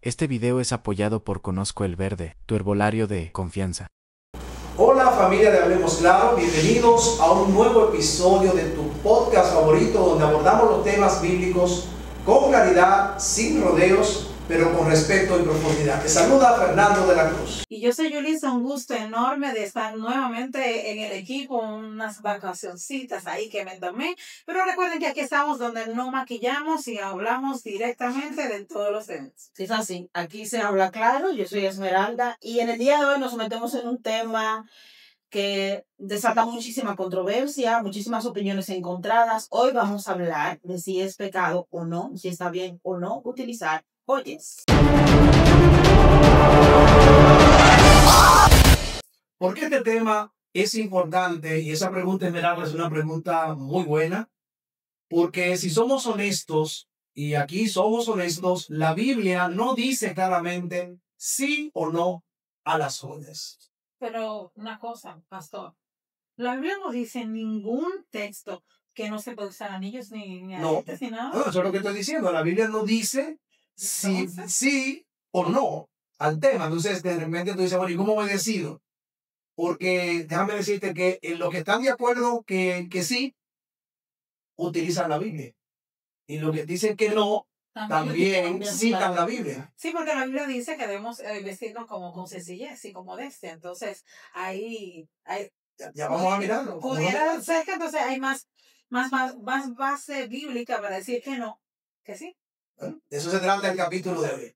Este video es apoyado por Conozco el Verde, tu herbolario de confianza. Hola familia de Hablemos Claro, bienvenidos a un nuevo episodio de tu podcast favorito donde abordamos los temas bíblicos con claridad, sin rodeos, pero con respeto y profundidad. Te saluda Fernando de la Cruz. Y yo soy Yulisa, un gusto enorme de estar nuevamente en el equipo, unas vacacioncitas ahí que me tomé. Pero recuerden que aquí estamos donde no maquillamos y hablamos directamente de todos los temas. Sí, es así. Aquí se habla claro. Yo soy Esmeralda y en el día de hoy nos metemos en un tema que desata muchísima controversia, muchísimas opiniones encontradas. Hoy vamos a hablar de si es pecado o no, si está bien o no utilizar joyas. ¿Por qué este tema es importante? Y esa pregunta, Esmeralda, es una pregunta muy buena, porque si somos honestos, y aquí somos honestos, la Biblia no dice claramente sí o no a las joyas. Pero una cosa, pastor, la Biblia no dice en ningún texto que no se puede usar anillos ni aretes ni nada. No, eso es lo que estoy diciendo. La Biblia no dice si Entonces, sí o no al tema. Entonces, de repente tú dices, bueno, ¿y cómo me decido? Porque déjame decirte que en los que están de acuerdo que sí, utilizan la Biblia. Y los que dicen que no, también citan la Biblia. Sí, porque la Biblia dice que debemos vestirnos como con sencillez y con modestia. Entonces, ahí Ya vamos a mirarlo. pudiera ser que entonces hay más base bíblica para decir que no, que sí. Bueno, de eso se trata el capítulo de hoy.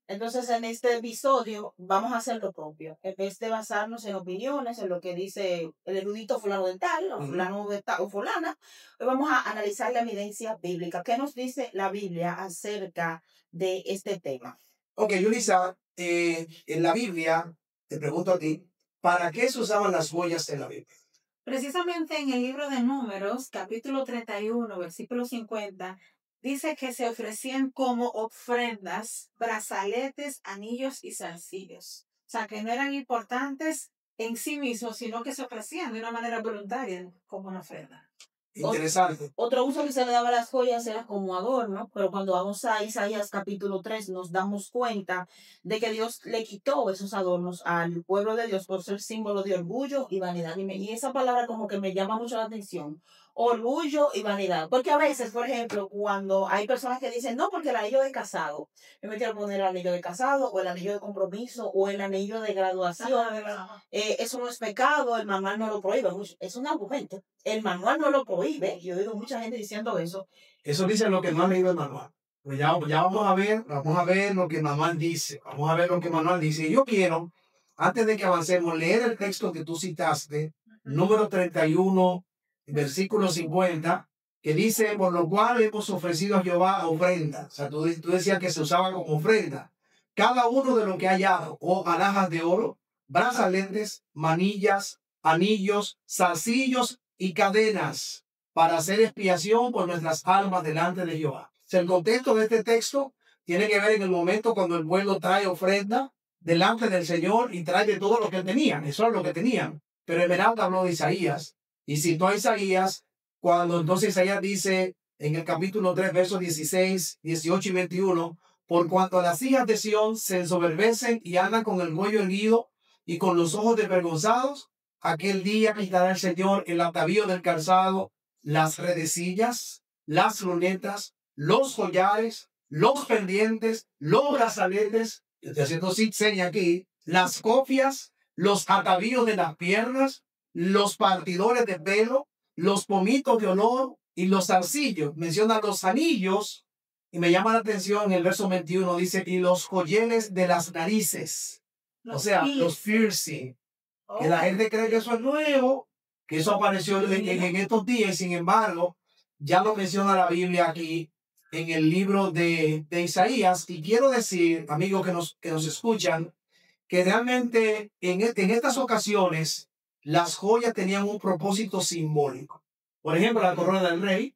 Entonces, en este episodio vamos a hacer lo propio. En vez de basarnos en opiniones, en lo que dice el erudito fulano de tal, o fulano de tal, o fulana, hoy vamos a analizar la evidencia bíblica. ¿Qué nos dice la Biblia acerca de este tema? Ok, Yulisa, en la Biblia, te pregunto a ti, ¿para qué se usaban las joyas en la Biblia? Precisamente en el libro de Números, capítulo 31, versículo 50, dice que se ofrecían como ofrendas brazaletes, anillos y zarcillos. O sea, que no eran importantes en sí mismos, sino que se ofrecían de una manera voluntaria como una ofrenda. Interesante. Otro uso que se le daba a las joyas era como adorno, pero cuando vamos a Isaías capítulo 3 nos damos cuenta de que Dios le quitó esos adornos al pueblo de Dios por ser símbolo de orgullo y vanidad. Y esa palabra como que me llama mucho la atención. Orgullo y vanidad. Porque a veces, por ejemplo, cuando hay personas que dicen, no, porque el anillo de casado, yo me quiero poner el anillo de casado o el anillo de compromiso o el anillo de graduación, eso no es pecado, el manual no lo prohíbe. Es un argumento. El manual no lo prohíbe. Yo he oído mucha gente diciendo eso. Eso dice lo que no ha leído el manual. Pues ya vamos a ver lo que el manual dice. Vamos a ver lo que el manual dice. Y yo quiero, antes de que avancemos, leer el texto que tú citaste, número 31, versículo 50, que dice, por lo cual hemos ofrecido a Jehová ofrenda. O sea, tú decías que se usaba como ofrenda. Cada uno de lo que ha hallado, o alhajas de oro, brazaletes, manillas, anillos, zarcillos y cadenas, para hacer expiación por nuestras almas delante de Jehová. O sea, el contexto de este texto tiene que ver en el momento cuando el pueblo trae ofrenda delante del Señor y trae de todo lo que tenían. Eso es lo que tenían. Pero Esmeralda habló de Isaías y citó a Isaías cuando entonces Isaías dice en el capítulo 3, versos 16, 18 y 21, por cuanto las hijas de Sión se ensoberbecen y andan con el cuello erguido y con los ojos desvergonzados, aquel día quitará el Señor el atavío del calzado, las redecillas, las lunetas, los collares, los pendientes, los brazaletes, estoy haciendo seña aquí, las copias, los atavíos de las piernas, los partidores de pelo, los pomitos de olor y los zarcillos. Menciona los anillos y me llama la atención el verso 21, dice, y los joyeles de las narices, los piercing. Que la gente cree que eso es nuevo, que eso apareció en estos días, sin embargo, ya lo menciona la Biblia aquí en el libro de Isaías. Y quiero decir, amigos que nos escuchan, que realmente en estas ocasiones las joyas tenían un propósito simbólico. Por ejemplo, la corona del rey.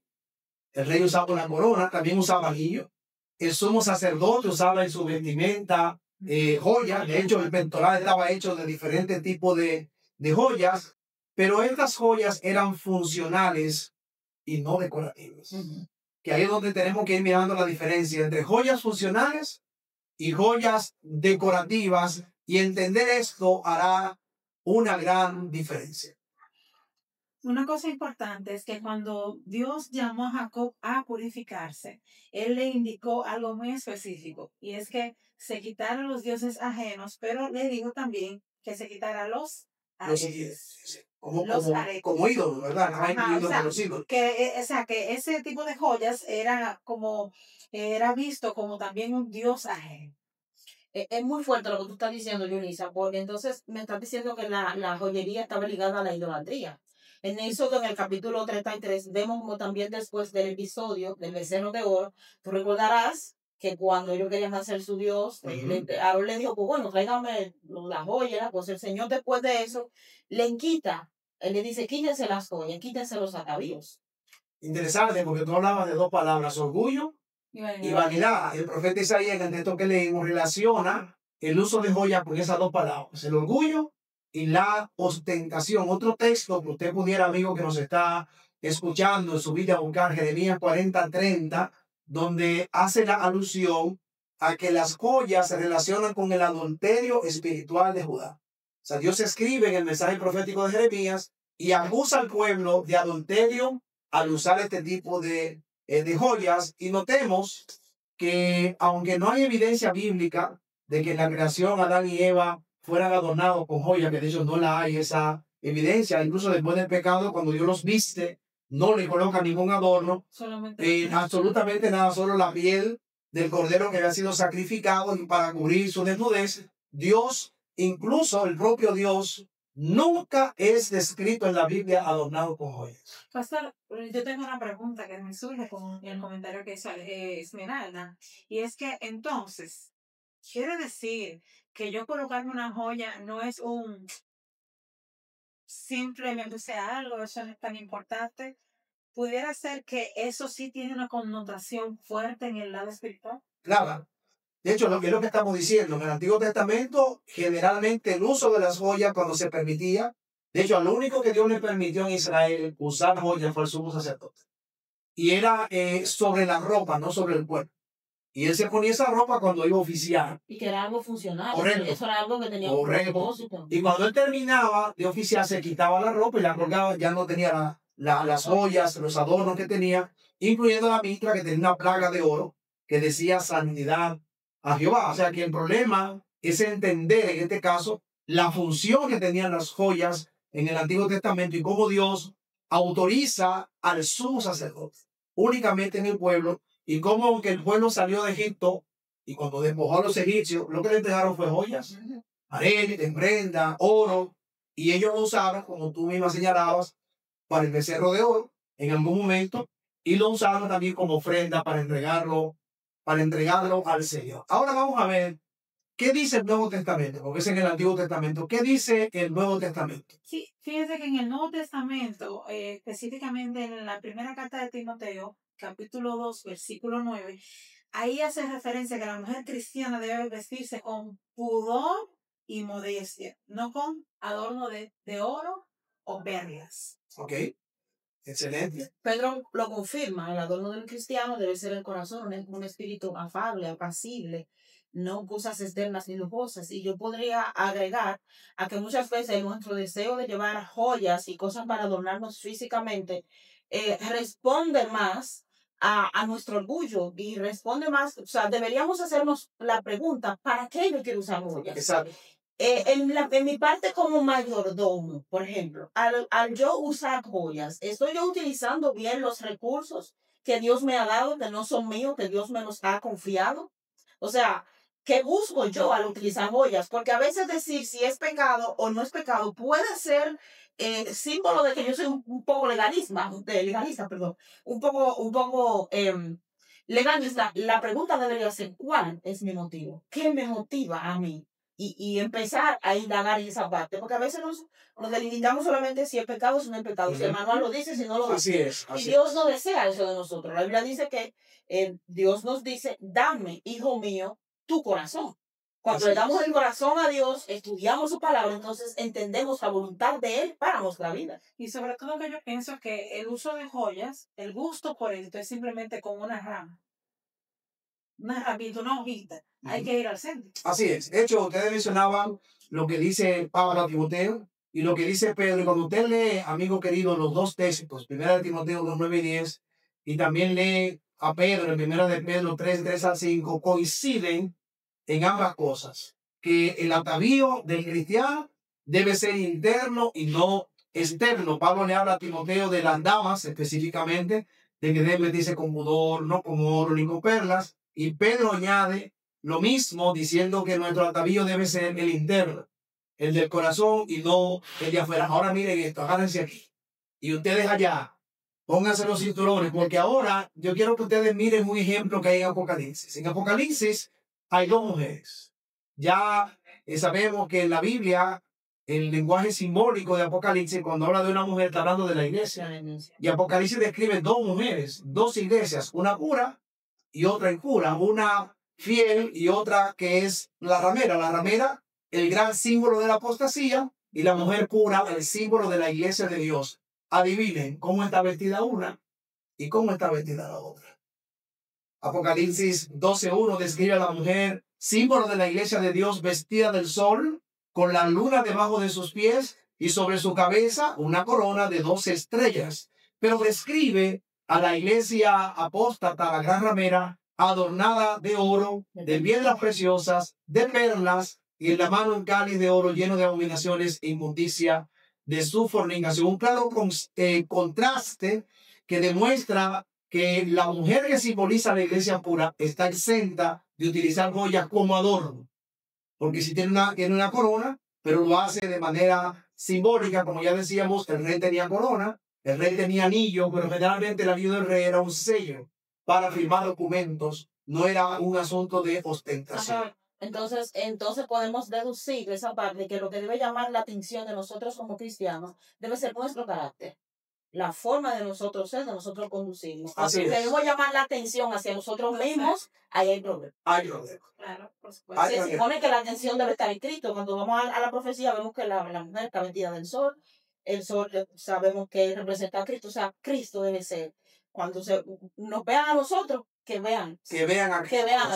El rey usaba una corona, también usaba anillo. El sumo sacerdote usaba en su vestimenta joyas. De hecho, el pectoral estaba hecho de diferentes tipos de joyas, pero estas joyas eran funcionales y no decorativas. Que ahí es donde tenemos que ir mirando la diferencia entre joyas funcionales y joyas decorativas, y entender esto hará una gran diferencia. Una cosa importante es que cuando Dios llamó a Jacob a purificarse, Él le indicó algo muy específico, y es que se quitaran los dioses ajenos, pero le dijo también que se quitara los aretes. Como ídolos, ¿verdad? Ajá, Ídolos de los ídolos. que ese tipo de joyas era visto como también un dios ajeno. Es muy fuerte lo que tú estás diciendo, Yulisa, porque entonces me estás diciendo que la joyería estaba ligada a la idolatría. En Éxodo, en el capítulo 33, vemos como también después del episodio del becerro de oro, tú recordarás que cuando ellos querían hacer su Dios, Aarón le dijo, pues bueno, tráigame la joya, pues el Señor después de eso le quita, él le dice, quítense las joyas, quítense los atavíos. Interesante, porque tú hablabas de dos palabras, orgullo y vanidad. El profeta Isaías, en el texto que leímos, relaciona el uso de joyas con esas dos palabras, el orgullo y la ostentación. Otro texto que usted pudiera, amigo que nos está escuchando, en su vida, buscar Jeremías 40:30, donde hace la alusión a que las joyas se relacionan con el adulterio espiritual de Judá. O sea, Dios escribe en el mensaje profético de Jeremías y acusa al pueblo de adulterio al usar este tipo de joyas. Y notemos que aunque no hay evidencia bíblica de que en la creación Adán y Eva fueran adornados con joyas, que de hecho no la hay esa evidencia, incluso después del pecado, cuando Dios los viste, no le coloca ningún adorno, absolutamente nada, solo la piel del cordero que había sido sacrificado para cubrir su desnudez. Dios, incluso el propio Dios, nunca es descrito en la Biblia adornado con joyas. Pastor, yo tengo una pregunta que me surge con el comentario que hizo Esmeralda, y es que entonces, quiere decir que yo colocarme una joya no es un simplemente sea algo, eso no es tan importante. Pudiera ser que eso sí tiene una connotación fuerte en el lado espiritual. Claro. De hecho, lo que estamos diciendo, en el Antiguo Testamento, generalmente el uso de las joyas cuando se permitía, de hecho, lo único que Dios le permitió en Israel usar joyas fue el sumo sacerdote. Y era sobre la ropa, no sobre el cuerpo. Y él se ponía esa ropa cuando iba a oficiar. Y que era algo funcional. Correcto. Eso era algo que tenía un propósito. Y cuando él terminaba de oficiar, se quitaba la ropa y la colgaba, ya no tenía las joyas, los adornos que tenía, incluyendo la mitra que tenía una plaga de oro que decía santidad a Jehová. O sea que el problema es entender en este caso la función que tenían las joyas en el Antiguo Testamento y cómo Dios autoriza al sumo sacerdote únicamente en el pueblo, y cómo aunque el pueblo salió de Egipto y cuando despojó a los egipcios, lo que le entregaron fue joyas, aretes, prenda, oro, y ellos lo usaron, como tú misma señalabas, para el becerro de oro en algún momento, y lo usaron también como ofrenda para entregarlo al Señor. Ahora vamos a ver qué dice el Nuevo Testamento, porque es en el Antiguo Testamento. ¿Qué dice el Nuevo Testamento? Sí, fíjense que en el Nuevo Testamento, específicamente en la primera carta de Timoteo, capítulo 2, versículo 9, ahí hace referencia que la mujer cristiana debe vestirse con pudor y modestia, no con adorno de oro o perlas. Ok, excelente. Pedro lo confirma, el adorno del cristiano debe ser el corazón, un espíritu afable, apacible, no cosas externas ni lujosas. Y yo podría agregar a que muchas veces nuestro deseo de llevar joyas y cosas para adornarnos físicamente responde más a nuestro orgullo y responde más, o sea, deberíamos hacernos la pregunta, ¿para qué yo quiero usar joyas? Exacto. En mi parte como mayordomo, por ejemplo, al yo usar joyas, ¿estoy yo utilizando bien los recursos que Dios me ha dado, que no son míos, que Dios me los ha confiado? O sea, ¿qué busco yo al utilizar joyas? Porque a veces decir si es pecado o no es pecado puede ser símbolo de que yo soy un poco legalista, un poco legalista. La pregunta debería ser, ¿cuál es mi motivo? ¿Qué me motiva a mí? Y empezar a indagar en esa parte, porque a veces nos delimitamos solamente si es pecado o si no es pecado. Si el manual lo dice, si no lo dice. Así Y Dios no desea eso de nosotros. La Biblia dice que Dios nos dice, dame, hijo mío, tu corazón. Cuando le damos el corazón a Dios, estudiamos su palabra, entonces entendemos la voluntad de Él para nuestra vida. Y sobre todo que yo pienso que el uso de joyas, el gusto por esto es simplemente con una rama. Una rapidito, una hojita. Hay que ir al centro. Así es. De hecho, ustedes mencionaban lo que dice Pablo a Timoteo y lo que dice Pedro. Y cuando usted lee, amigo querido, los dos textos, primera de Timoteo 2, 9 y 10, y también lee a Pedro en primera de Pedro 3, 3 al 5, coinciden en ambas cosas. Que el atavío del cristiano debe ser interno y no externo. Pablo le habla a Timoteo de las damas específicamente, de que debe vestirse con pudor, no con oro ni con perlas. Y Pedro añade lo mismo, diciendo que nuestro atavío debe ser el interno, el del corazón y no el de afuera. Ahora miren esto, agárrense aquí. Y ustedes allá, pónganse los cinturones, porque ahora yo quiero que ustedes miren un ejemplo que hay en Apocalipsis. En Apocalipsis hay dos mujeres. Ya sabemos que en la Biblia, el lenguaje simbólico de Apocalipsis, cuando habla de una mujer, está hablando de la iglesia. Y Apocalipsis describe dos mujeres, dos iglesias, una pura y otra impura, una fiel y otra que es la ramera, el gran símbolo de la apostasía, y la mujer pura, el símbolo de la iglesia de Dios. Adivinen cómo está vestida una y cómo está vestida la otra. Apocalipsis 12:1 describe a la mujer, símbolo de la iglesia de Dios, vestida del sol, con la luna debajo de sus pies y sobre su cabeza una corona de 12 estrellas. Pero describe a la iglesia apóstata, la gran ramera, adornada de oro, de piedras preciosas, de perlas, y en la mano un cáliz de oro lleno de abominaciones e inmundicia de su fornicación. Un claro contraste que demuestra que la mujer que simboliza la iglesia pura está exenta de utilizar joyas como adorno. Porque si tiene una corona, pero lo hace de manera simbólica, como ya decíamos, el rey tenía corona, el rey tenía anillo, pero generalmente el anillo del rey era un sello para firmar documentos, no era un asunto de ostentación. Ajá. Entonces podemos deducir de esa parte que lo que debe llamar la atención de nosotros como cristianos debe ser nuestro carácter, la forma de nosotros ser, de nosotros conducirnos. Así es. Debemos llamar la atención hacia nosotros mismos, ahí hay problema. Hay problema. Claro, por supuesto. Se supone que la atención debe estar en Cristo. Cuando vamos a la profecía vemos que la mujer está vestida del sol. El sol sabemos que representa a Cristo. O sea, Cristo debe ser. Cuando nos vean a nosotros, que vean a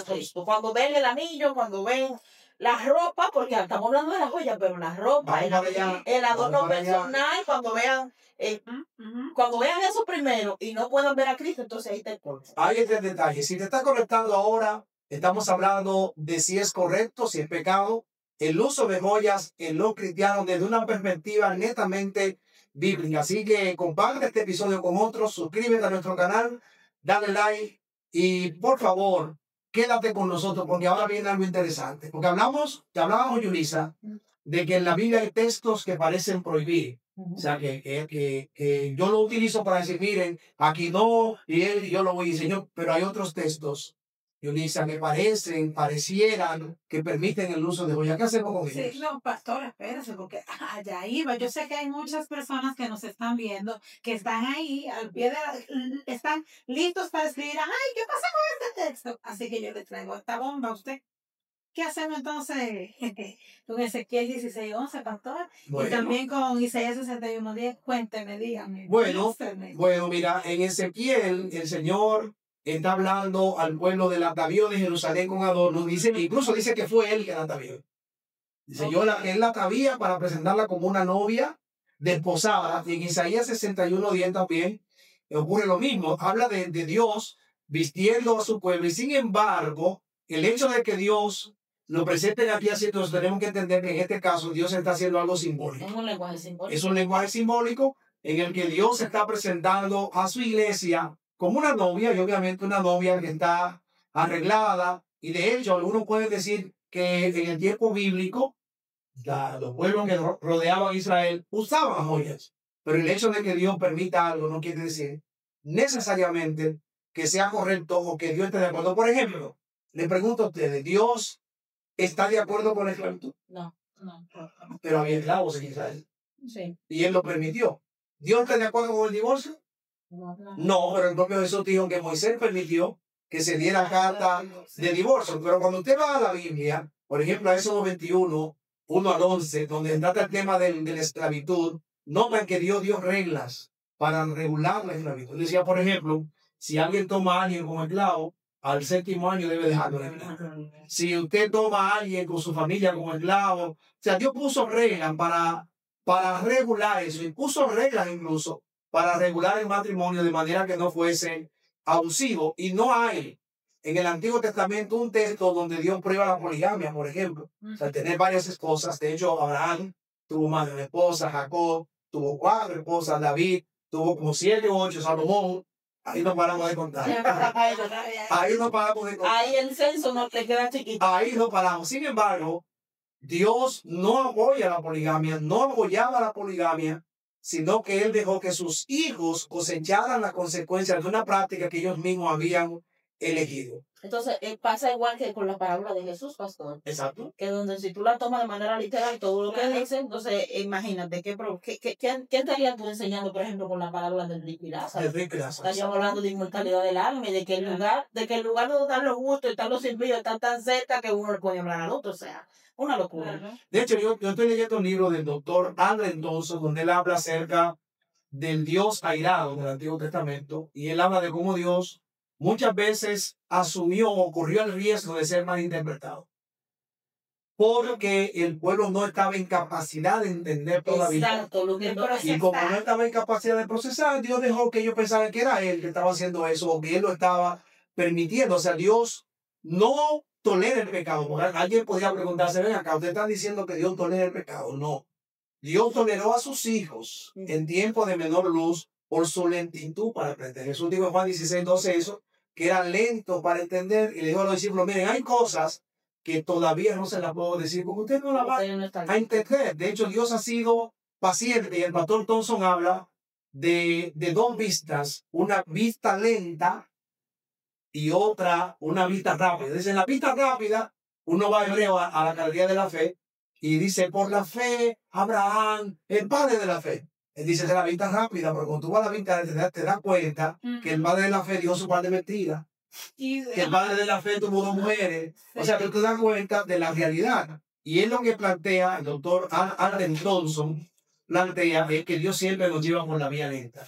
Cristo. Cuando ven el anillo, cuando ven la ropa, porque estamos hablando de la joya, pero la ropa, el adorno personal, cuando vean eso primero y no puedan ver a Cristo, entonces ahí está el corte. Ahí está el detalle. Si te está conectando ahora, estamos hablando de si es correcto, si es pecado, el uso de joyas en los cristianos desde una perspectiva netamente bíblica. Así que comparte este episodio con otros, suscríbete a nuestro canal, dale like y por favor, quédate con nosotros porque ahora viene algo interesante. Porque hablábamos, Yulisa, de que en la Biblia hay textos que parecen prohibir. O sea, que yo lo utilizo para decir, miren, aquí no, y yo lo voy a enseñar, pero hay otros textos, Yulisa, que parecieran que permiten el uso de joyas. ¿Qué hacemos con ellos? Sí, no, pastor, espérese, porque allá iba. Yo sé que hay muchas personas que nos están viendo, que están ahí, al pie están listos para escribir, ay, ¿qué pasa con este texto? Así que yo le traigo esta bomba a usted. ¿Qué hacemos entonces con Ezequiel 16:11, pastor? Bueno. Y también con Isaías 61:10. Cuénteme, dígame. Bueno, mira, en Ezequiel el Señor está hablando al pueblo del atavío de Jerusalén con adornos. Incluso dice que fue él que la atavió. Dice, él la atavía para presentarla como una novia desposada. Y en Isaías 61:10 también ocurre lo mismo. Habla de Dios vistiendo a su pueblo. Y sin embargo, el hecho de que Dios lo presenten aquí así, entonces tenemos que entender que en este caso Dios está haciendo algo simbólico. Es un lenguaje simbólico. Es un lenguaje simbólico en el que Dios está presentando a su iglesia como una novia, y obviamente una novia que está arreglada. Y de hecho, algunos pueden decir que en el tiempo bíblico, los pueblos que rodeaban a Israel usaban joyas. Pero el hecho de que Dios permita algo no quiere decir necesariamente que sea correcto o que Dios esté de acuerdo. Por ejemplo, le pregunto a ustedes, ¿Dios está de acuerdo con la esclavitud? No. Pero había esclavos en Israel. Sí. Y él lo permitió. ¿Dios está de acuerdo con el divorcio? No, pero el propio Jesús dijo que Moisés permitió que se diera carta de divorcio. Pero cuando usted va a la Biblia, por ejemplo, a Éxodo 21, 1 al 11, donde trata el tema de la esclavitud, notan que Dios dio reglas para regular la esclavitud. Decía, por ejemplo, si alguien toma a alguien como esclavo, al 7º año debe dejarlo de mirar. Si usted toma a alguien con su familia como esclavo, o sea, Dios puso reglas para regular eso, y puso reglas incluso para regular el matrimonio de manera que no fuese abusivo. Y no hay en el Antiguo Testamento un texto donde Dios prueba la poligamia, por ejemplo. O sea, tener varias esposas. De hecho, Abraham tuvo más de una esposa, Jacob tuvo 4 esposas, David tuvo como 7 o 8, Salomón. Ahí no paramos de contar. Ahí no paramos de contar. Ahí el censo no te queda chiquito. Ahí no paramos. Sin embargo, Dios no apoya la poligamia, no apoyaba la poligamia, sino que Él dejó que sus hijos cosecharan las consecuencias de una práctica que ellos mismos habían elegido. Entonces, pasa igual que con la parábola de Jesús, pastor. Exacto. Que donde si tú la tomas de manera literal, todo lo que dice, entonces imagínate, ¿qué estarías tú enseñando, por ejemplo, con la parábola del rico y Lázaro? El rico y Lázaro. Estaríamos hablando de inmortalidad del alma y de que el lugar donde están los gustos y están los impíos está tan cerca que uno le puede hablar al otro, o sea, una locura. De hecho, yo estoy leyendo un libro del doctor Allen Johnson, donde él habla acerca del Dios airado del Antiguo Testamento, y él habla de cómo Dios muchas veces asumió o corrió el riesgo de ser malinterpretado, porque el pueblo no estaba en capacidad de entender todavía. Exacto, lo que Y como no estaba en capacidad de procesar, Dios dejó que ellos pensaran que era Él que estaba haciendo eso, o que Él lo estaba permitiendo. O sea, Dios no tolera el pecado. Porque alguien podría preguntarse, ven acá, usted está diciendo que Dios tolera el pecado. No. Dios toleró a sus hijos en tiempo de menor luz por su lentitud para aprender. Jesús dijo en Juan 16:12 eso, que era lento para entender, y le dijo a los discípulos, miren, hay cosas que todavía no se las puedo decir, porque usted no las va a entender. De hecho, Dios ha sido paciente, y el pastor Thompson habla de 2 vistas, una vista lenta y otra, una vista rápida. Dice, en la vista rápida, uno va hebreo a la galería de la fe, y dice, por la fe, Abraham, el padre de la fe. Él dice, es la vista rápida, pero cuando tú vas a la vista, te das cuenta que el padre de la fe dijo su par de mentiras. Que el padre de la fe tuvo 2 mujeres. O sea, que tú te das cuenta de la realidad. Y es lo que plantea el doctor Allen Johnson, plantea es que Dios siempre nos lleva por la vía lenta.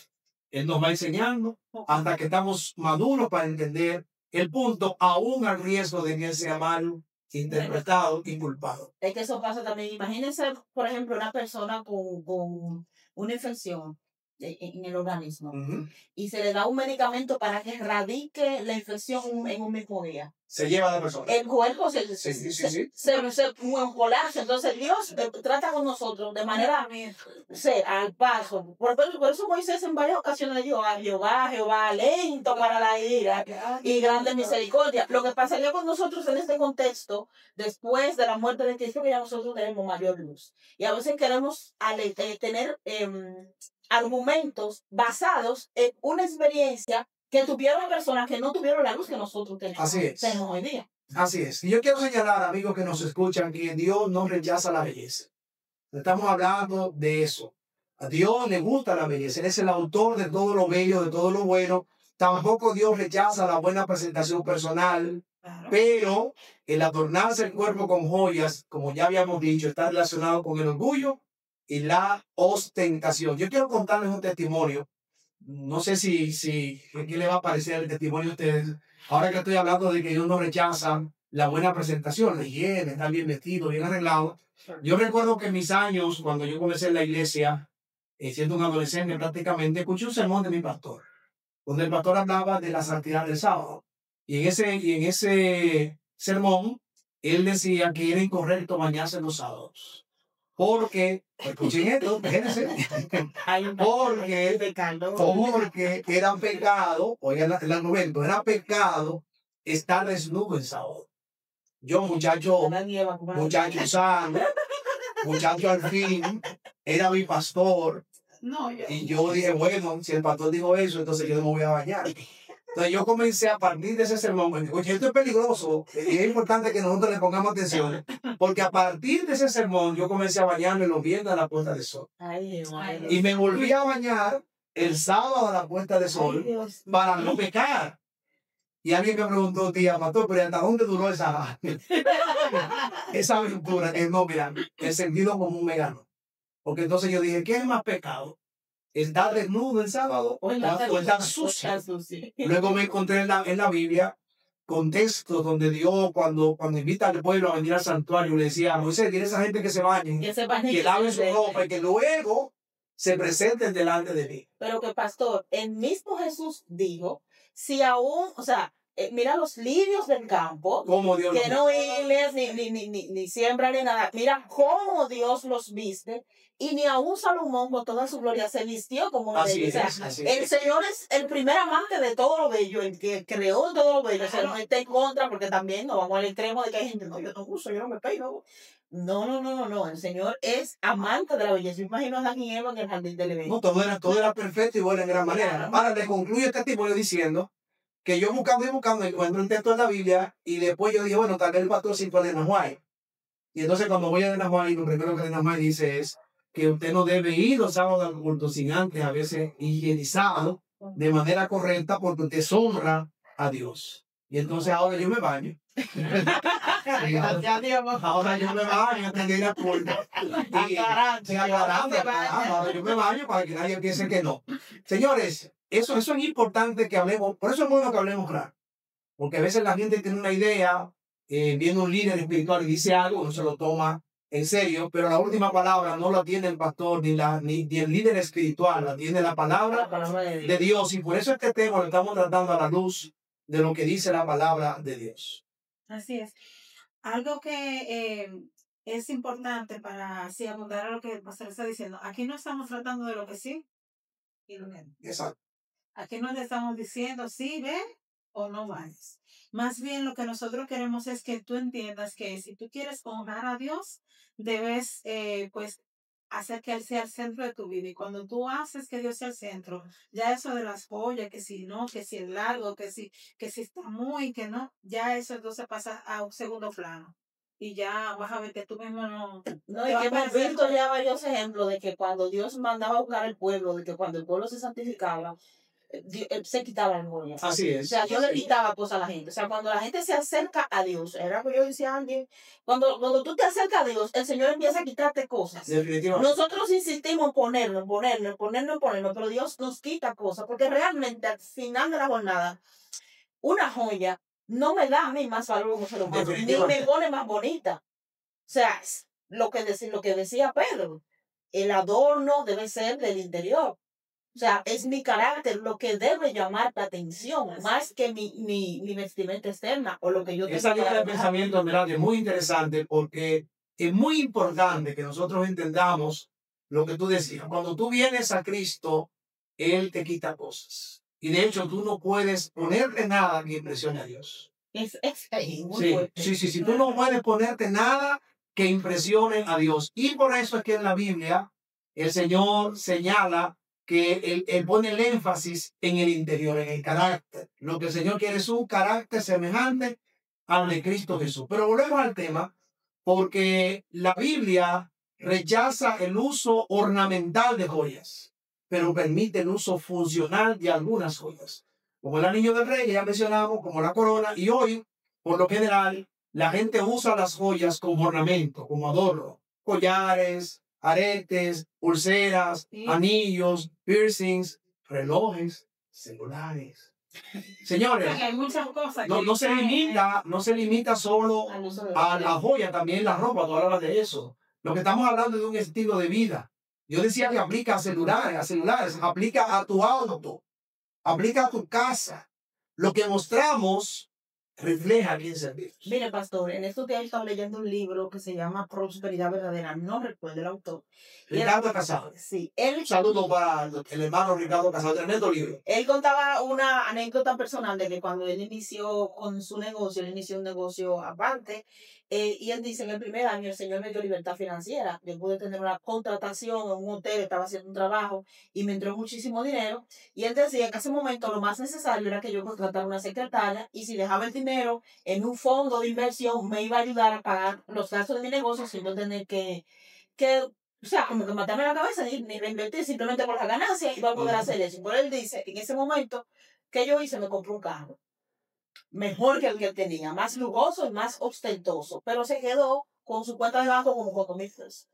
Él nos va enseñando hasta que estamos maduros para entender el punto, aún al riesgo de que sea mal interpretado y culpado. Es que eso pasa también. Imagínense, por ejemplo, una persona con una infección en el organismo y se le da un medicamento para que erradique la infección en un mismo día. Se lleva a la persona. El cuerpo se colapsa. Entonces Dios trata con nosotros de manera al paso. Por eso Moisés en varias ocasiones le dijo a Jehová, lento para la ira y grande misericordia. Lo que pasaría con nosotros en este contexto, después de la muerte de Cristo, que ya nosotros tenemos mayor luz. Y a veces queremos tener argumentos basados en una experiencia que tuvieron personas que no tuvieron la luz que nosotros tenemos hoy día. Así es. Y yo quiero señalar, amigos que nos escuchan, que Dios no rechaza la belleza. Estamos hablando de eso. A Dios le gusta la belleza. Él es el autor de todo lo bello, de todo lo bueno. Tampoco Dios rechaza la buena presentación personal. Claro. Pero el adornarse el cuerpo con joyas, como ya habíamos dicho, está relacionado con el orgullo y la ostentación. Yo quiero contarles un testimonio. No sé si ¿qué le va a parecer el testimonio a ustedes? Ahora que estoy hablando de que Dios no rechaza la buena presentación, la higiene, estar bien vestido, bien arreglado. Yo recuerdo que en mis años, cuando yo comencé en la iglesia, siendo un adolescente prácticamente, escuché un sermón de mi pastor, donde el pastor hablaba de la santidad del sábado. Y en ese sermón, él decía que era incorrecto bañarse los sábados. Porque, escuchen esto, fíjense, porque era pecado, oigan el argumento, era pecado estar desnudo el sábado. Yo, muchacho sano, muchacho al fin, era mi pastor, y yo dije, bueno, si el pastor dijo eso, entonces yo no me voy a bañar. Entonces yo comencé a partir de ese sermón, oye, esto es peligroso, y es importante que nosotros le pongamos atención, porque a partir de ese sermón yo comencé a bañarme los viernes a la puesta de sol. Y me volví a bañar el sábado a la puesta de sol para no pecar. Y alguien me preguntó, tía, pastor, pero ¿hasta dónde duró esa aventura? No, mira, el sentido común me ganó. Porque entonces yo dije, ¿qué es más pecado? ¿Estar desnudo el sábado o estar sucio? Luego me encontré en la Biblia contextos donde Dios, cuando invita al pueblo a venir al santuario, le decía, Moisés, dile a esa gente que se bañen, Que sepan que laven su ropa y que luego se presenten delante de mí. Pero que, pastor, el mismo Jesús dijo, si aún, o sea, mira los lirios del campo, Como Dios que no hiles, ni siembran, ni nada. Mira cómo Dios los viste, y ni aún Salomón, con toda su gloria, se vistió como una Así belleza. es, así El es. Señor es el primer amante de todo lo bello, el que creó todo lo bello. O sea, no está en contra, porque también nos vamos al extremo de que hay gente, no, yo no uso, yo no me peino. No. El Señor es amante de la belleza. Yo imagino a Adán y Eva en el jardín del Edén. No, todo era perfecto y bueno en gran manera. Ahora le concluyo este testimonio diciendo que yo buscando encuentro un texto en la Biblia y después yo dije, bueno, tal vez el pastor citó a Elena White. Y entonces cuando voy a Elena White, lo primero que Elena White dice es que usted no debe ir los sábados al culto sin antes a veces higienizado de manera correcta porque usted deshonra a Dios. Y entonces ahora yo me baño. Gracias a Dios. Ahora yo me baño antes de ir al culto. Y aclarando. Ahora yo me baño para que nadie piense que no. Señores, eso es importante que hablemos. Por eso es bueno que hablemos claro. Porque a veces la gente tiene una idea, viene un líder espiritual y dice algo, no se lo toma en serio, pero la última palabra no la tiene el pastor ni el líder espiritual, la tiene la palabra de Dios. Y por eso este tema lo estamos tratando a la luz de lo que dice la palabra de Dios. Así es. Algo que es importante para así abundar a lo que el pastor está diciendo. Aquí no estamos tratando de lo que sí y lo que no. Exacto. Aquí no le estamos diciendo sí, ve o no vayas. Más bien lo que nosotros queremos es que tú entiendas que si tú quieres honrar a Dios, debes pues hacer que Él sea el centro de tu vida. Y cuando tú haces que Dios sea el centro, ya eso de las joyas, que si no, que si es largo, que si está muy, que no, ya eso entonces pasa a un segundo plano. Y ya vas a ver que tú mismo no... No, y que hemos visto ya varios ejemplos de que cuando Dios mandaba a buscar al pueblo, de que cuando el pueblo se santificaba, se quitaba el joya. Así es. O sea, Dios le quitaba cosas a la gente. O sea, cuando la gente se acerca a Dios, era que yo decía a alguien, cuando tú te acercas a Dios, el Señor empieza a quitarte cosas. Definitivamente. Nosotros insistimos en ponernos, pero Dios nos quita cosas, porque realmente al final de la jornada, una joya no me da a mí más valor como ser humano, ni me pone más bonita. O sea, lo que decía Pedro, el adorno debe ser del interior. O sea, es mi carácter lo que debe llamar la atención, más que mi vestimenta externa o lo que yo tengo. Esa línea de pensamiento, en verdad, es muy interesante porque es muy importante que nosotros entendamos lo que tú decías. Cuando tú vienes a Cristo, Él te quita cosas. Y de hecho, tú no puedes ponerte nada que impresione a Dios. Es muy fuerte. Sí. Tú no puedes ponerte nada que impresione a Dios. Y por eso es que en la Biblia el Señor señala que él pone el énfasis en el interior, en el carácter. Lo que el Señor quiere es un carácter semejante al de Cristo Jesús. Pero volvemos al tema, porque la Biblia rechaza el uso ornamental de joyas, pero permite el uso funcional de algunas joyas, como el anillo del rey, que ya mencionamos, como la corona, y hoy, por lo general, la gente usa las joyas como ornamento, como adorno, collares, aretes, pulseras, anillos, piercings, relojes, celulares. Señores, hay muchas cosas no se limita solo a la joya, también la ropa, tú hablas de eso. Lo que estamos hablando es de un estilo de vida. Yo decía que aplica a celulares, aplica a tu auto, aplica a tu casa. Lo que mostramos refleja quién servimos. Mire, pastor, en estos días estaba leyendo un libro que se llama Prosperidad Verdadera, no recuerdo el autor. Ricardo Casado. Sí. Un saludo para el hermano Ricardo Casado, tremendo libro. Él contaba una anécdota personal de que cuando él inició con su negocio, él inició un negocio aparte, y él dice, en el primer año el Señor me dio libertad financiera. Yo pude tener una contratación en un hotel, estaba haciendo un trabajo, y me entró muchísimo dinero. Y él decía que en ese momento lo más necesario era que yo contratara una secretaria, y si dejaba el dinero en un fondo de inversión, me iba a ayudar a pagar los gastos de mi negocio sin no tener que o sea, como que matarme la cabeza ni reinvertir simplemente por la ganancia y va a poder hacer eso. Pero él dice, en ese momento que yo hice, me compré un carro mejor que el que él tenía, más lujoso y más ostentoso, pero se quedó con su cuenta de banco como 4,000 pesos.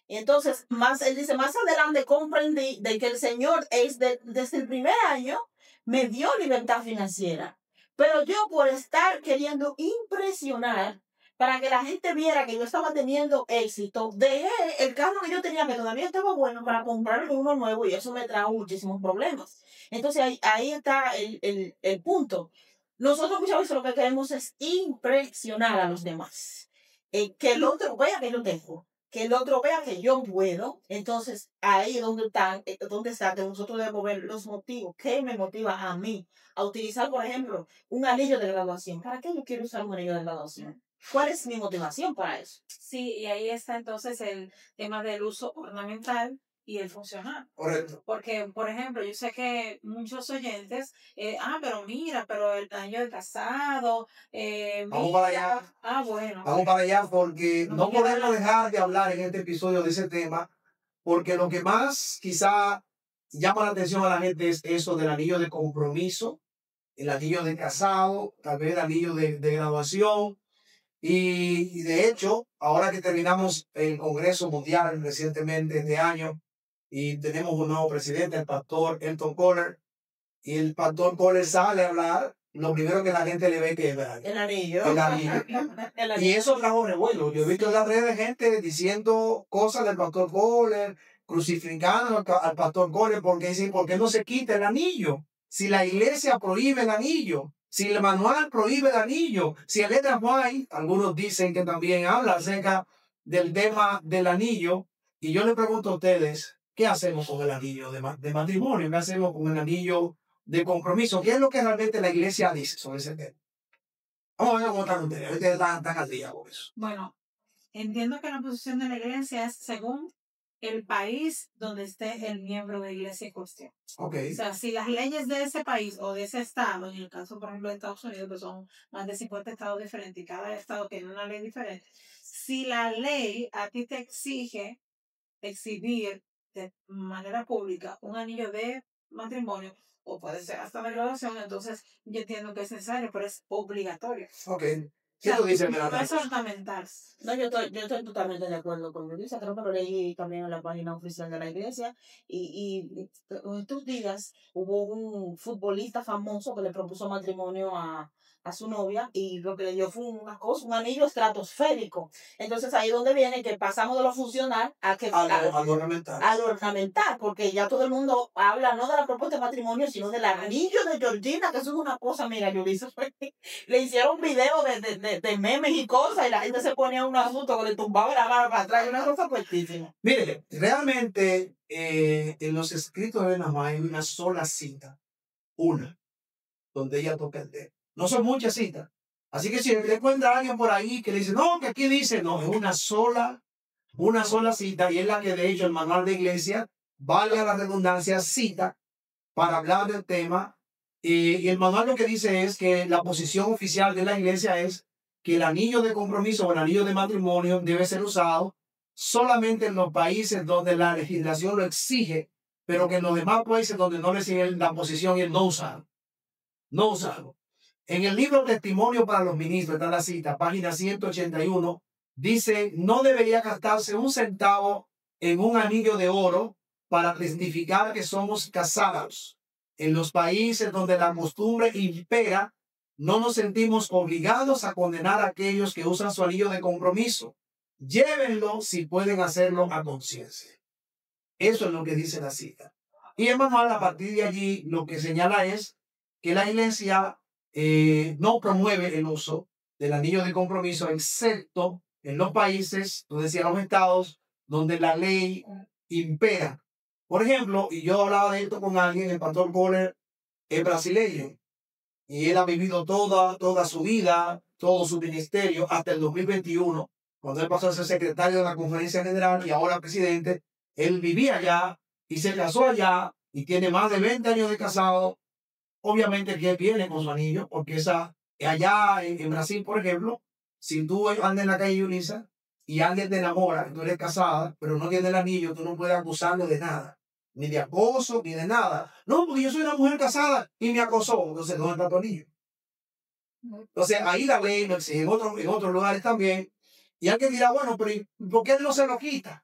Y entonces, él dice, más adelante comprendí de que el Señor desde el primer año me dio libertad financiera. Pero yo por estar queriendo impresionar, para que la gente viera que yo estaba teniendo éxito, dejé el carro que yo tenía, que todavía estaba bueno, para comprarme uno nuevo y eso me trajo muchísimos problemas. Entonces ahí está el punto. Nosotros muchas veces lo que queremos es impresionar a los demás. Que el otro vea que yo tengo, que el otro vea que yo puedo. Entonces ahí es donde está que nosotros debemos ver los motivos. ¿Qué me motiva a mí a utilizar, por ejemplo, un anillo de graduación? ¿Para qué yo quiero usar un anillo de graduación? ¿Cuál es mi motivación para eso? Sí, y ahí está entonces el tema del uso ornamental y el funcional. Correcto. Porque, por ejemplo, yo sé que muchos oyentes, pero mira, pero el año de casado, Vamos mira, para allá. Bueno. Vamos para allá porque No no me queda podemos nada. dejar de hablar en este episodio de ese tema, porque lo que más quizá llama la atención a la gente es eso del anillo de compromiso, el anillo de casado, tal vez el anillo de graduación. Y de hecho, ahora que terminamos el Congreso Mundial recientemente este año y tenemos un nuevo presidente, el pastor Elton Kohler, y el pastor Kohler sale a hablar, lo primero que la gente le ve que es El anillo. el anillo. El Y anillo. eso trajo revuelo. Yo he visto en las redes gente diciendo cosas del pastor Kohler, crucificando al pastor Kohler, porque dicen, ¿por qué no se quita el anillo? Si la iglesia prohíbe el anillo, si el manual prohíbe el anillo, si el letra White, algunos dicen que también habla acerca del tema del anillo, y yo le pregunto a ustedes, ¿qué hacemos con el anillo de matrimonio? ¿Qué hacemos con el anillo de compromiso? ¿Qué es lo que realmente la iglesia dice sobre ese tema? Vamos a ver cómo están ustedes. Ustedes están al día con eso. Bueno, entiendo que la posición de la iglesia es según el país donde esté el miembro de iglesia en cuestión. Ok. O sea, si las leyes de ese país o de ese estado, en el caso, por ejemplo, de Estados Unidos, que son más de 50 estados diferentes y cada estado tiene una ley diferente, si la ley a ti te exige exhibir de manera pública un anillo de matrimonio, o puede ser hasta la graduación, entonces yo entiendo que es necesario, pero es obligatorio. Ok. ¿Qué tú dices, No Melania? es ornamental. No, yo estoy totalmente de acuerdo con Melissa. Creo que lo leí también en la página oficial de la iglesia. Y en estos días hubo un futbolista famoso que le propuso matrimonio a su novia y lo que le dio fue una cosa, un anillo estratosférico. Entonces ahí donde viene que pasamos de lo funcional a Algo ornamental. a lo ornamental, porque ya todo el mundo habla no de la propuesta de matrimonio, sino del anillo de Georgina, que eso es una cosa, mira, Yulisa, le hicieron videos de memes y cosas, y la gente se ponía un asunto que le tumbaba la mano para atrás, y una cosa fuertísima. Mire, realmente en los escritos de Namá hay una sola cita, una, donde ella toca el dedo. No son muchas citas. Así que si le encuentra a alguien por ahí que le dice, no, que aquí dice, no, es una sola cita, y es la que de hecho el manual de iglesia, valga la redundancia, cita para hablar del tema. Y el manual lo que dice es que la posición oficial de la iglesia es que el anillo de compromiso o el anillo de matrimonio debe ser usado solamente en los países donde la legislación lo exige, pero que en los demás países donde no le exige la posición y el no usarlo. No usarlo. En el libro Testimonio para los Ministros, está la cita, página 181, dice, no debería gastarse un centavo en un anillo de oro para testificar que somos casados. En los países donde la costumbre impera, no nos sentimos obligados a condenar a aquellos que usan su anillo de compromiso. Llévenlo si pueden hacerlo a conciencia. Eso es lo que dice la cita. Y el manual, a partir de allí, lo que señala es que la iglesia no promueve el uso del anillo de compromiso, excepto en los países, tú decías los estados, donde la ley impera. Por ejemplo, y yo hablaba de esto con alguien, el pastor Kohler es brasileño, y él ha vivido toda su vida, todo su ministerio, hasta el 2021, cuando él pasó a ser secretario de la Conferencia General y ahora presidente. Él vivía allá y se casó allá y tiene más de 20 años de casado. Obviamente que él viene con su anillo, porque allá en Brasil, por ejemplo, si tú andas en la calle Yulisa y alguien te enamora, tú eres casada, pero no tienes el anillo, tú no puedes acusarlo de nada, ni de acoso, ni de nada. No, porque yo soy una mujer casada y me acosó. Entonces, ¿dónde está tu anillo? Entonces, ahí la ley lo exige en otros lugares también. Y alguien dirá, bueno, pero ¿por qué él no se lo quita?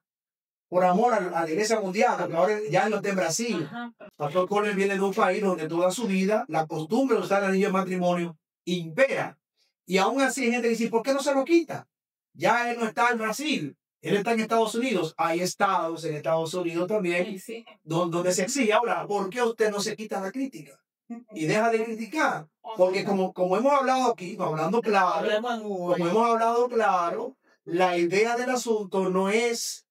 por amor a la iglesia mundial, porque ahora ya no está en Brasil. Ajá. Pastor Corner viene de un país donde toda su vida la costumbre de usar el anillo de matrimonio impera. Y aún así hay gente que dice, ¿por qué no se lo quita? Ya él no está en Brasil, él está en Estados Unidos. Hay estados en Estados Unidos también Sí, sí. donde se exige. Ahora, ¿por qué usted no se quita la crítica? Y deja de criticar. Porque como hemos hablado aquí, hablando claro, Hablemos en Hugo. como hemos hablado claro, la idea del asunto no es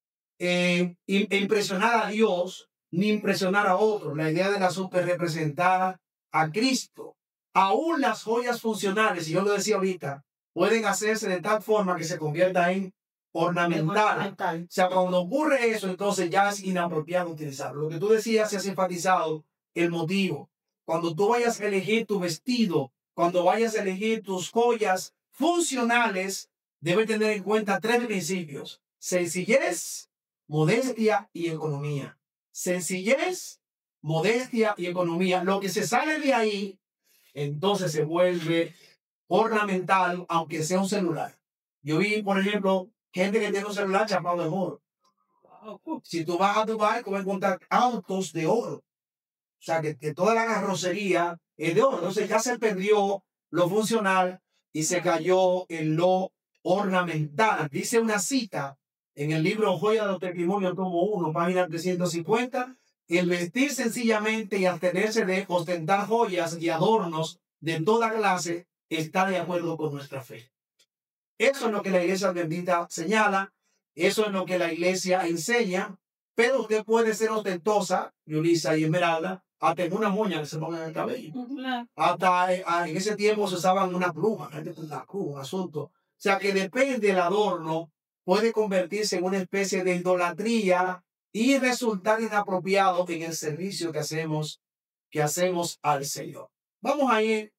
impresionar a Dios ni impresionar a otros. La idea del asunto es representar a Cristo. Aún las joyas funcionales, y yo lo decía ahorita, pueden hacerse de tal forma que se convierta en ornamental. O sea, cuando ocurre eso, entonces ya es inapropiado utilizarlo. Lo que tú decías, se has enfatizado el motivo. Cuando tú vayas a elegir tu vestido, cuando vayas a elegir tus joyas funcionales, debes tener en cuenta 3 principios: sencillez, modestia y economía. Sencillez, modestia y economía. Lo que se sale de ahí, entonces se vuelve ornamental, aunque sea un celular. Yo vi, por ejemplo, gente que tiene un celular chapado de oro. Si tú vas a Dubái, tú vas a encontrar autos de oro. O sea, que toda la carrocería es de oro. Entonces ya se perdió lo funcional y se cayó en lo ornamental. Dice una cita en el libro Joya de los Testimonios, tomo 1, página 350. El vestir sencillamente y abstenerse de ostentar joyas y adornos de toda clase está de acuerdo con nuestra fe. Eso es lo que la iglesia bendita señala. Eso es lo que la iglesia enseña. Pero usted puede ser ostentosa, Yulisa y Esmeralda, hasta en una moña que se ponga en el cabello. Hasta en ese tiempo se usaban una pluma, un asunto. O sea que depende del adorno, puede convertirse en una especie de idolatría y resultar inapropiado en el servicio que hacemos al Señor. Vamos a ir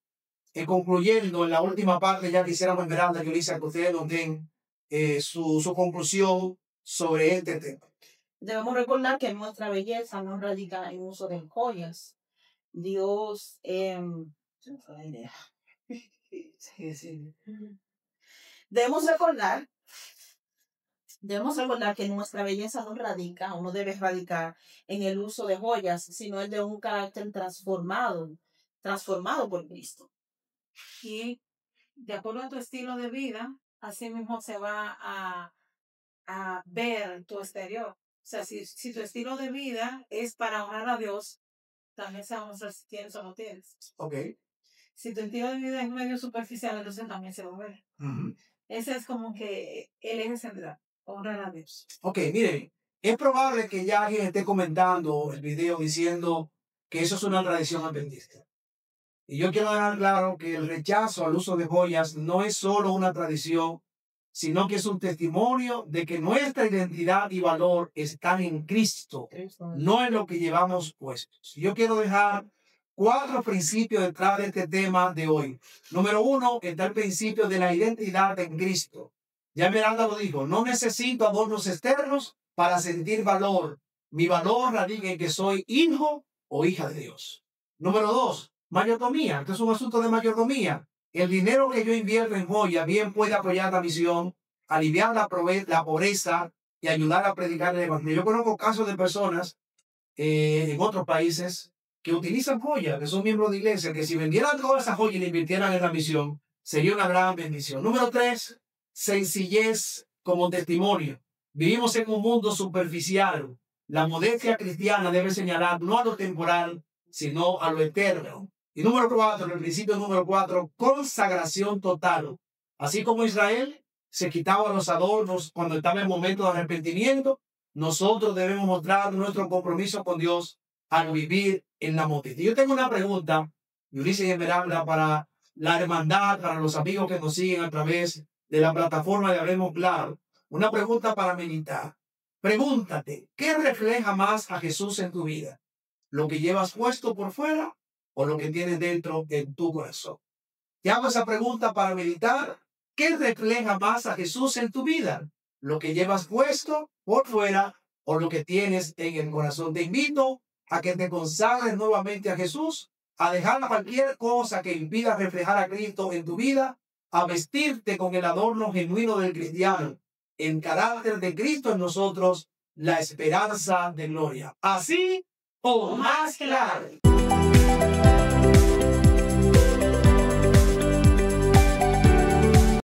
concluyendo en la última parte. Ya quisiéramos, Esmeralda, Yulisa, que ustedes nos den su conclusión sobre este tema. Debemos recordar que nuestra belleza no radica en uso de joyas. Dios, se me fue la idea. Debemos recordar que nuestra belleza no radica, o no debe radicar en el uso de joyas, sino el de un carácter transformado por Cristo. Y de acuerdo a tu estilo de vida, así mismo se va a ver tu exterior. O sea, si tu estilo de vida es para honrar a Dios, también se va a mostrar si tienes o no tienes. Ok. Si tu estilo de vida es medio superficial, entonces también se va a ver. Ese es como que el eje central, honrar a Dios. Ok, miren, es probable que ya alguien esté comentando el video diciendo que eso es una tradición adventista. Y yo quiero dejar claro que el rechazo al uso de joyas no es solo una tradición, sino que es un testimonio de que nuestra identidad y valor están en Cristo, no en lo que llevamos puestos. Yo quiero dejar 4 principios detrás de este tema de hoy. Número 1, está el principio de la identidad en Cristo. Ya Miranda lo dijo, no necesito adornos externos para sentir valor. Mi valor radica en que soy hijo o hija de Dios. Número 2, mayordomía. Esto es un asunto de mayordomía. El dinero que yo invierto en joya bien puede apoyar la misión, aliviar la pobreza y ayudar a predicar el evangelio. Yo conozco casos de personas en otros países que utilizan joyas, que son miembros de iglesia, que si vendieran todas esas joyas y le invirtieran en la misión, sería una gran bendición. Número 3, sencillez como testimonio. Vivimos en un mundo superficial. La modestia cristiana debe señalar no a lo temporal, sino a lo eterno. Y número 4, el principio número 4, consagración total. Así como Israel se quitaba los adornos cuando estaba en momento de arrepentimiento, nosotros debemos mostrar nuestro compromiso con Dios al vivir en la modestia. Yo tengo una pregunta, Ulises y Esmeralda, para la hermandad, para los amigos que nos siguen a través de la plataforma de Hablemos Claro. Una pregunta para meditar. Pregúntate, ¿qué refleja más a Jesús en tu vida? ¿Lo que llevas puesto por fuera o lo que tienes dentro en tu corazón? Te hago esa pregunta para meditar. ¿Qué refleja más a Jesús en tu vida? ¿Lo que llevas puesto por fuera o lo que tienes en el corazón? Te invito a que te consagres nuevamente a Jesús, a dejar cualquier cosa que impida reflejar a Cristo en tu vida, a vestirte con el adorno genuino del cristiano, el carácter de Cristo en nosotros, la esperanza de gloria. Así o más claro.